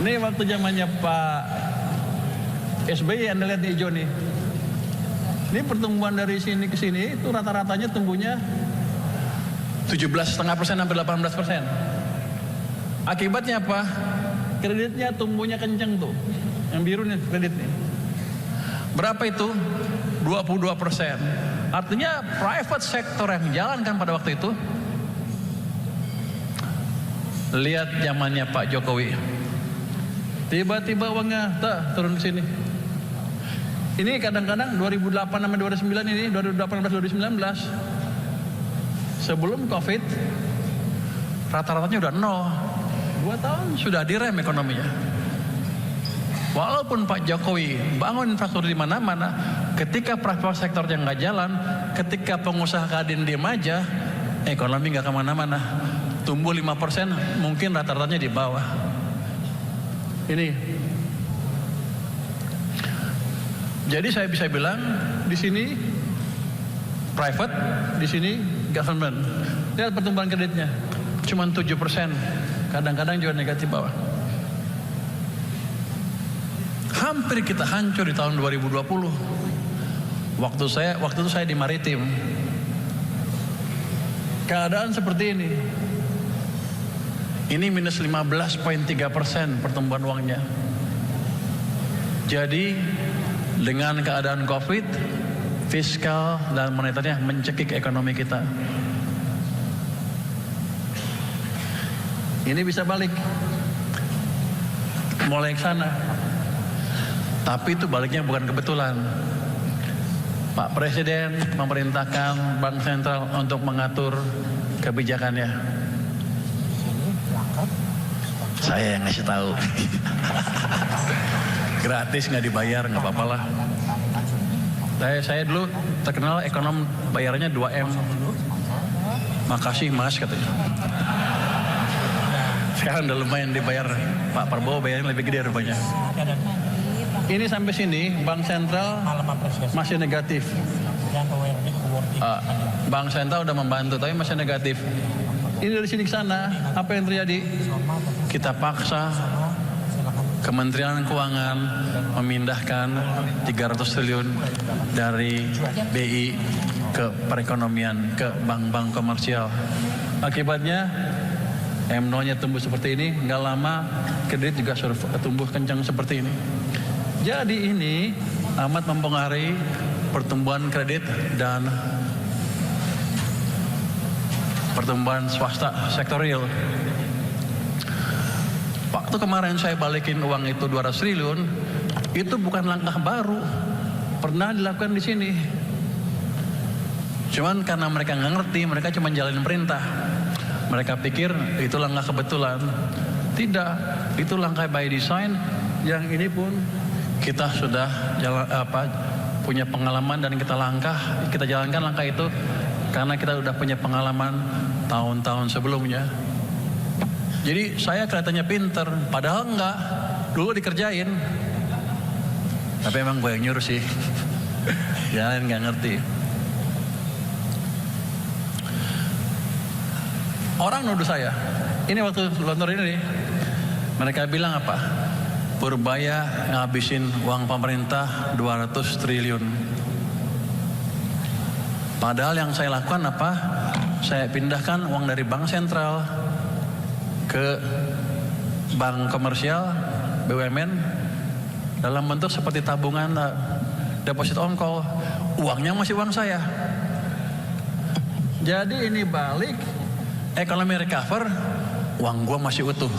Ini waktu zamannya Pak SBY, Anda lihat di hijau nih. Ini pertumbuhan dari sini ke sini itu rata-ratanya tumbuhnya 17,5% sampai 18%. Akibatnya apa? Kreditnya tumbuhnya kenceng tuh. Yang biru nih kreditnya. Berapa itu? 22%. Artinya private sector yang jalan kan pada waktu itu. Lihat zamannya Pak Jokowi. Tiba-tiba uangnya turun ke sini. Ini kadang-kadang 2008 sampai 2009 ini, 2018-2019. Sebelum Covid, rata-ratanya udah 0. 2 tahun sudah direm ekonominya. Walaupun Pak Jokowi bangun infrastruktur di mana-mana, ketika private sektornya nggak jalan, ketika pengusaha Kadin diem aja, ekonomi nggak kemana-mana. Tumbuh 5%, mungkin rata-ratanya di bawah. Ini. Jadi saya bisa bilang di sini private, di sini government. Lihat pertumbuhan kreditnya, cuma 7%. Kadang-kadang juga negatif bawah. Hampir kita hancur di tahun 2020. Waktu itu saya di Maritim. Keadaan seperti ini. Ini minus 15,3% pertumbuhan uangnya. Jadi dengan keadaan Covid, fiskal dan moneternya mencekik ekonomi kita. Ini bisa balik, mulai ke sana. Tapi itu baliknya bukan kebetulan. Pak Presiden memerintahkan Bank Sentral untuk mengatur kebijakannya. Saya yang ngasih tahu. Gratis, nggak dibayar, nggak apa-apa lah. Saya dulu terkenal ekonom bayarnya 2M. Makasih mas katanya. Sekarang udah lumayan dibayar. Pak Prabowo bayarnya lebih gede rupanya. Ini sampai sini Bank Sentral masih negatif. Bank Sentral udah membantu tapi masih negatif. Ini dari sini ke sana, apa yang terjadi? Kita paksa Kementerian Keuangan memindahkan 300 triliun dari BI ke perekonomian, ke bank-bank komersial. Akibatnya M0-nya tumbuh seperti ini, nggak lama kredit juga tumbuh kencang seperti ini. Jadi ini amat mempengaruhi pertumbuhan kredit dan pertumbuhan swasta sektor real. Waktu kemarin saya balikin uang itu 200 triliun, itu bukan langkah baru, pernah dilakukan di sini. Cuman karena mereka nggak ngerti, mereka cuma jalanin perintah. Mereka pikir itu langkah kebetulan. Tidak, itu langkah by design. Yang ini pun kita sudah punya pengalaman dan kita jalankan langkah itu karena kita sudah punya pengalaman tahun-tahun sebelumnya. Jadi saya kelihatannya pinter, padahal enggak. Dulu dikerjain. Tapi emang gue yang nyuruh sih. Yang lain nggak ngerti. Orang nuduh saya. Ini waktu London ini, mereka bilang apa? Purbaya ngabisin uang pemerintah 200 triliun. Padahal yang saya lakukan apa? Saya pindahkan uang dari bank sentral ke bank komersial, BUMN, dalam bentuk seperti tabungan, deposit on call. Uangnya masih uang saya. Jadi ini balik, ekonomi recover, uang gua masih utuh.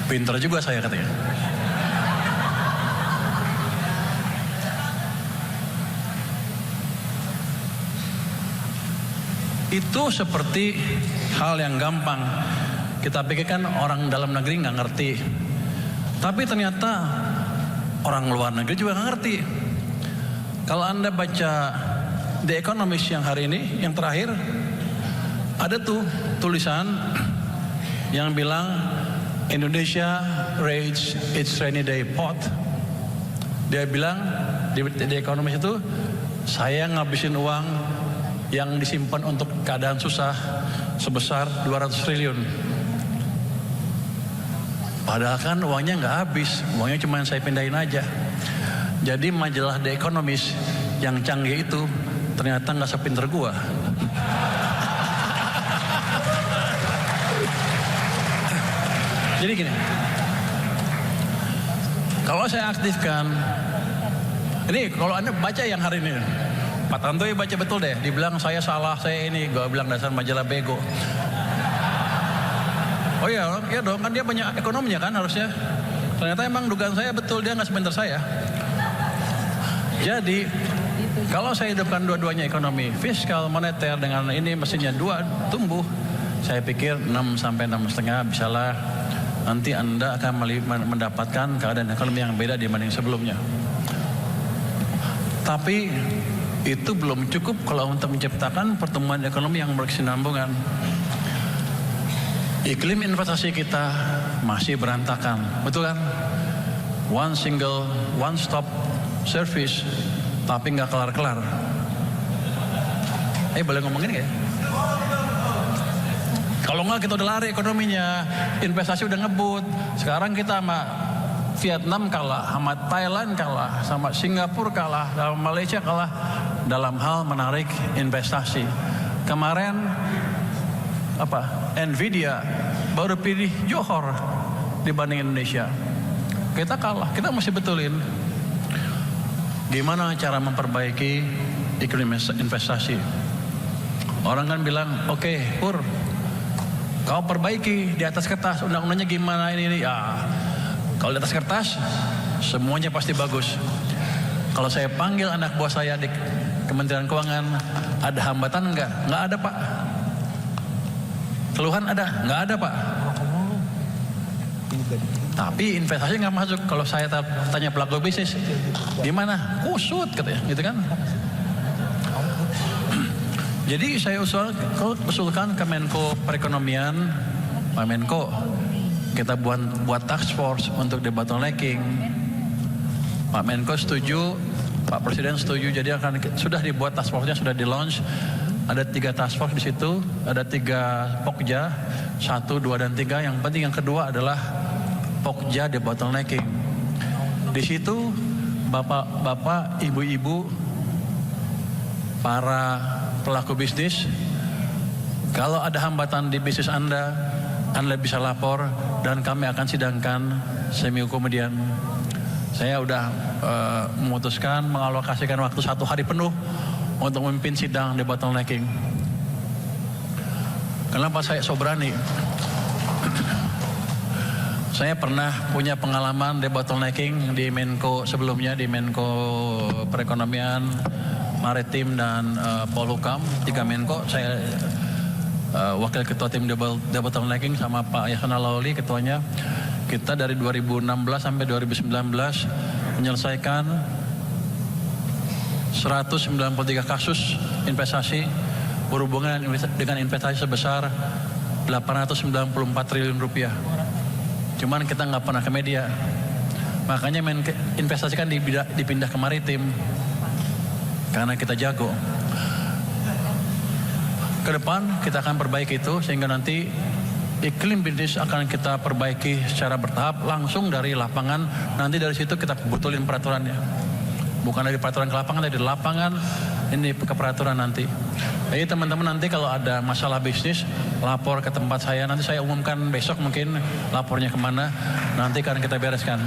Pinter juga saya katanya. Itu seperti hal yang gampang. Kita pikirkan orang dalam negeri nggak ngerti. Tapi ternyata orang luar negeri juga nggak ngerti. Kalau Anda baca The Economist yang hari ini, yang terakhir, ada tuh tulisan yang bilang Indonesia raised its rainy day pot. Dia bilang di The Economist itu, saya ngabisin uang yang disimpan untuk keadaan susah sebesar 200 triliun. Padahal kan uangnya nggak habis, uangnya cuma saya pindahin aja. Jadi majalah The Economist yang canggih itu ternyata nggak sepinter gua. Jadi gini, kalau saya aktifkan, ini kalau Anda baca yang hari ini, Pak Tantoy baca betul deh, dibilang saya salah, saya ini, gue bilang dasar majalah bego. Oh iya, ya dong, kan dia banyak ekonominya kan harusnya. Ternyata emang dugaan saya betul, dia nggak sebentar saya. Jadi, kalau saya hidupkan dua-duanya ekonomi, fiskal, moneter dengan ini mestinya dua tumbuh. Saya pikir 6 sampai 6,5 bisalah. Nanti Anda akan mendapatkan keadaan ekonomi yang beda dibanding sebelumnya. Tapi itu belum cukup kalau untuk menciptakan pertumbuhan ekonomi yang berkesinambungan. Iklim investasi kita masih berantakan, betul kan? One stop service, tapi nggak kelar-kelar. Boleh ngomongin nggak ya? Kalau nggak kita udah lari ekonominya, investasi udah ngebut. Sekarang kita sama Vietnam kalah, sama Thailand kalah, sama Singapura kalah, sama Malaysia kalah dalam hal menarik investasi. Kemarin Nvidia baru pilih Johor dibanding Indonesia. Kita kalah, kita mesti betulin. Gimana cara memperbaiki iklim investasi? Orang kan bilang, oke, Pur, kau perbaiki di atas kertas, undang-undangnya gimana ini? Ya, kalau di atas kertas, semuanya pasti bagus. Kalau saya panggil anak buah saya di Kementerian Keuangan, ada hambatan enggak? Enggak ada, Pak. Keluhan ada? Enggak ada, Pak. Tapi investasi nggak masuk. Kalau saya tanya pelaku bisnis, gimana? Kusut katanya, gitu kan? Jadi saya usulkan ke Menko Perekonomian, Pak Menko, kita buat task force untuk debottlenecking. Pak Menko setuju, Pak Presiden setuju. Jadi sudah dibuat task force-nya, sudah di launch. Ada 3 task force di situ, ada 3 pokja, 1, 2, dan 3. Yang penting yang kedua adalah pokja debottlenecking. Di situ bapak-bapak, ibu-ibu, para pelaku bisnis, kalau ada hambatan di bisnis Anda bisa lapor dan kami akan sidangkan seminggu kemudian. Saya udah memutuskan mengalokasikan waktu 1 hari penuh untuk memimpin sidang debottlenecking. Kenapa saya so berani? Saya pernah punya pengalaman debottlenecking di Menko sebelumnya, di Menko Perekonomian, Maritim, dan Polhukam, 3 Menko. Saya wakil ketua tim debottlenecking sama Pak Yasona Lawli ketuanya. Kita dari 2016 sampai 2019 menyelesaikan 193 kasus investasi berhubungan dengan investasi sebesar 894 triliun rupiah. Cuman kita nggak pernah ke media. Makanya investasi kan dipindah ke maritim. Karena kita jago. Ke depan kita akan perbaiki itu sehingga nanti iklim bisnis akan kita perbaiki secara bertahap langsung dari lapangan. Nanti dari situ kita betulin peraturannya. Bukan dari peraturan ke lapangan, dari lapangan ini ke peraturan nanti. Jadi teman-teman nanti kalau ada masalah bisnis, lapor ke tempat saya. Nanti saya umumkan besok mungkin lapornya kemana. Nanti akan kita bereskan.